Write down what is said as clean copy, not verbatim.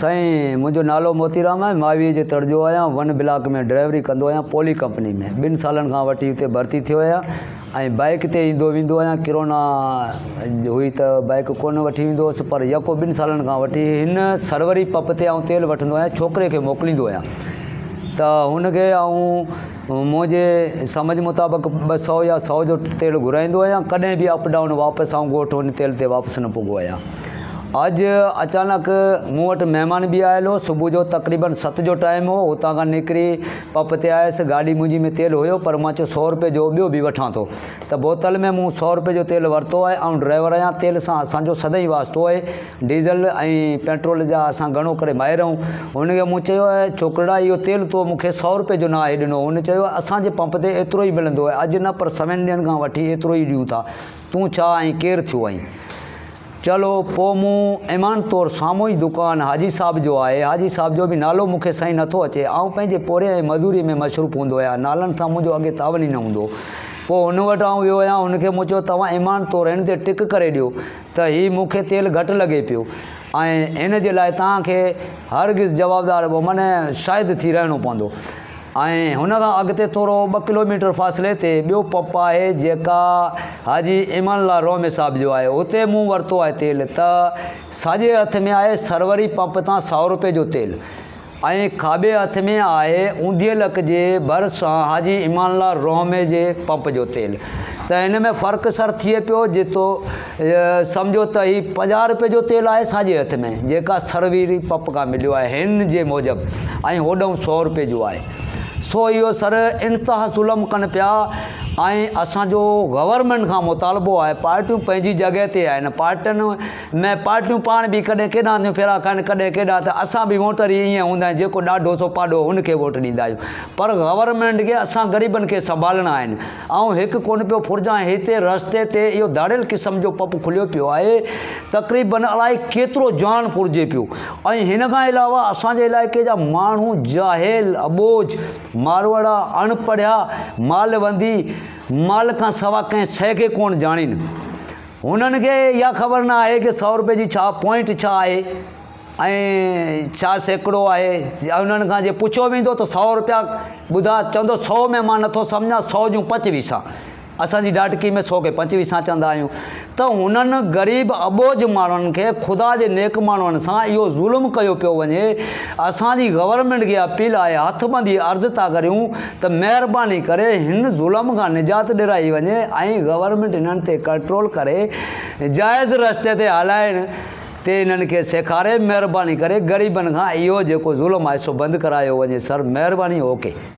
साईं, मुंहिंजो नालो मोतीराम आहे। मावीअ जे तर्जो आहियां। वन ब्लॉक में ड्राइवरी कंदो आहियां, पोली कंपनी में। 2 सालनि खां वठी हुते भर्ती थियो आहियां ऐं बाइक ते ईंदो वेंदो आहियां। किरोना हुई त बाइक कोन वठी वेंदो हुअसि, पर यको 2 सालनि खां वठी हिन सरवरी पंप ते आउं तेल वठंदो आहियां, छोकिरे खे मोकिलींदो आहियां। त हुनखे मुंहिंजे सम्झ मुताबिक़ 200 या 100 जो तेल घुराईंदो आहियां। कॾहिं बि अप डाउन वापसि आउं ॻोठु हुन तेल ते वापसि न पुॻो आहियां। अॼु अचानक मूं वटि महिमान बि आयल हो। सुबुह जो तक़रीबन 7 जो टाइम हो। हुतां खां निकिरी पंप ते आयुसि। गाॾी मुंहिंजी में तेल हुयो, पर मां चयो 100 रुपए जो ॿियो बि वठां थो। त बोतल में मूं 100 रुपए जो तेल वरितो आहे। ऐं ड्राइवर आहियां, तेल सां असांजो सदाईं वास्तो आहे। डीज़ल ऐं पेट्रोल जा असां घणो करे माहिर आहियूं। हुनखे मूं चयो आहे, छोकिरा इहो तेल तो मूंखे 100 रुपए जो न आहे ॾिनो। हुन चयो असांजे पंप ते एतिरो ई मिलंदो आहे, अॼु न पर 7 ॾींहंनि खां वठी एतिरो ई ॾियूं था। तूं छा ऐं केरु थियो आहीं? चलो पोइ मूं ईमान तौरु साम्हूं ई दुकानु हाजी साहब जो आहे। हाजी साहब जो बि नालो मूंखे साईं नथो अचे। ऐं पंहिंजे पोरे ऐं मज़दूरी में मशरूफ़ हूंदो आहियां। नालनि सां मुंहिंजो अॻे तावनी न हूंदो। पोइ हुन वटि आउं वियो आहियां। हुनखे मूं चयो तव्हां ईमान तौरु हिन ते टिक करे ॾियो त हीउ मूंखे तेल घटि लॻे पियो ऐं हिन जे लाइ तव्हांखे हरगिज़ जवाबदार माने शायदि थी रहणो पवंदो। ऐं हुन खां अॻिते थोरो 2 किलोमीटर फ़ासिले ते ॿियो पंप आहे, जेका हाजी इमानला रोमे साहब जो आहे। हुते मूं वरितो आहे तेल। त साॼे हथ में आहे सरवरी पंप तां 100 रुपए जो तेल ऐं खाॿे हथ में आहे ऊंधियलक जे भरिसां हाजी इमानला रोमे जे पंप जो तेल। त हिन में फ़र्क़ु सर थिए पियो जेतो सम्झो त हीउ 50 रुपए जो तेल आहे साॼे हथ में, जेका सरवरी पंप खां मिलियो आहे हिन जे मूजिबि, ऐं होॾां 100 रुपए जो आहे। सो इहो सर इंतिहा ज़ुल्म कनि पिया। ऐं असांजो गवर्नमेंट खां मुतालबो आहे, पार्टियूं पंहिंजी जॻह ते आहिनि। पार्टियुनि में पार्टियूं पाण बि कॾहिं केॾां थियूं फेरा खाइनि, कॾहिं केॾां। त असां बि वोटर ईअं हूंदा आहिनि, जेको ॾाढो सो पाॾो हुनखे वोट ॾींदा आहियूं। पर गवर्नमेंट खे असां ग़रीबनि खे संभालणा आहिनि। ऐं हिकु कोन पियो फुरिजां, हिते रस्ते ते इहो दाड़ियल क़िस्म जो पंप खुलियो पियो आहे। तक़रीबन अलाए केतिरो जान पुरिजे पियो। ऐं हिन खां अलावा असांजे इलाइक़े जा माण्हू जाहिल, अबोझ, मारवाड़ा, अणपढ़िया, मालवंदी, माल खां सवा कंहिं शइ खे कोन ॼाणीनि। हुननि खे इहा ख़बर न आहे कि 100 रुपए जी छा पॉइंट छा आहे ऐं छा सैकड़ो आहे। उन्हनि खां जे पुछियो वेंदो त 100 रुपया ॿुधा, चवंदो 100 में मां नथो सम्झां, 100 जूं 25। असांजी डाटकी में 100 खे 25 चवंदा आहियूं। त हुननि ग़रीब अबोझ माण्हुनि खे ख़ुदा जे नेक माण्हुनि सां इहो ज़ुल्म कयो पियो वञे। असांजी गवर्नमेंट खे अपील आहे, हथ बंधी अर्ज़ु था करियूं त महिरबानी करे हिन ज़ुल्म खां निजात ॾिराई वञे ऐं गवर्नमेंट हिननि ते कंट्रोल करे जाइज़ रस्ते ते हलाइण ते हिननि खे सेखारे। महिरबानी करे ग़रीबनि खां इहो जेको ज़ुल्म आहे सो बंदि करायो वञे। सर महिरबानी। ओके।